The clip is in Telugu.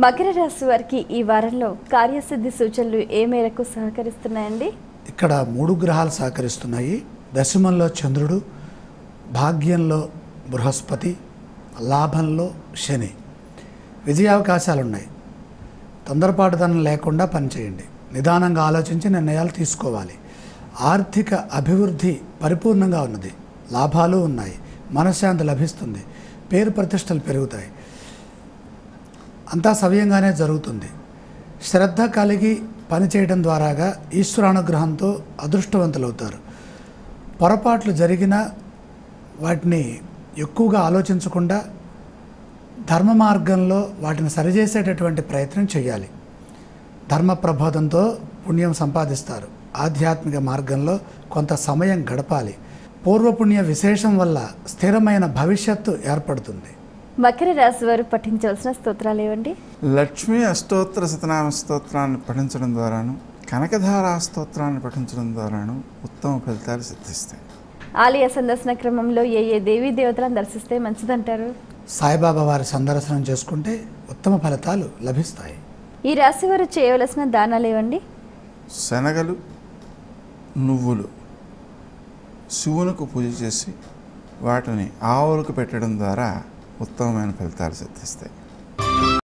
మకర రాశి వారికి ఈ వారంలో కార్యసిద్ధి సూచనలు ఏ మేరకు సహకరిస్తున్నాయండి? ఇక్కడ 3 గ్రహాలు సహకరిస్తున్నాయి. దశమంలో చంద్రుడు, భాగ్యంలో బృహస్పతి, లాభంలో శని. విజయావకాశాలు ఉన్నాయి. తొందరపాటుదనం లేకుండా పనిచేయండి. నిదానంగా ఆలోచించి నిర్ణయాలు తీసుకోవాలి. ఆర్థిక అభివృద్ధి పరిపూర్ణంగా ఉన్నది. లాభాలు ఉన్నాయి. మనశ్శాంతి లభిస్తుంది. పేరు ప్రతిష్టలు పెరుగుతాయి. అంతా సవ్యంగానే జరుగుతుంది. శ్రద్ధ కలిగి పనిచేయడం ద్వారాగా ఈశ్వరానుగ్రహంతో అదృష్టవంతులవుతారు. పొరపాట్లు జరిగినా వాటిని ఎక్కువగా ఆలోచించకుండా ధర్మ మార్గంలో వాటిని సరిచేసేటటువంటి ప్రయత్నం చేయాలి. ధర్మ ప్రబోధంతో పుణ్యం సంపాదిస్తారు. ఆధ్యాత్మిక మార్గంలో కొంత సమయం గడపాలి. పూర్వపుణ్య విశేషం వల్ల స్థిరమైన భవిష్యత్తు ఏర్పడుతుంది. మకర రాశి వారు పఠించవలసిన స్తోత్రాలు ఏవండి? లక్ష్మీ అష్టోత్తర శతనామ స్తోత్రాన్ని పఠించడం ద్వారాను, కనకధారా స్తోత్రాన్ని పఠించడం ద్వారాను ఉత్తమ ఫలితాలు సిద్ధిస్తాయి. ఆలయ సందర్శన క్రమంలో ఏ దేవీ దేవతలను దర్శిస్తే మంచిదంటారు? సాయిబాబా వారి సందర్శనం చేసుకుంటే ఉత్తమ ఫలితాలు లభిస్తాయి. ఈ రాశి వారు చేయవలసిన దానాలు ఏవండి? శనగలు, నువ్వులు శివునికి పూజ చేసి వాటిని ఆవులకు పెట్టడం ద్వారా ఉత్తమమైన ఫలితాలు సిద్ధిస్తాయి.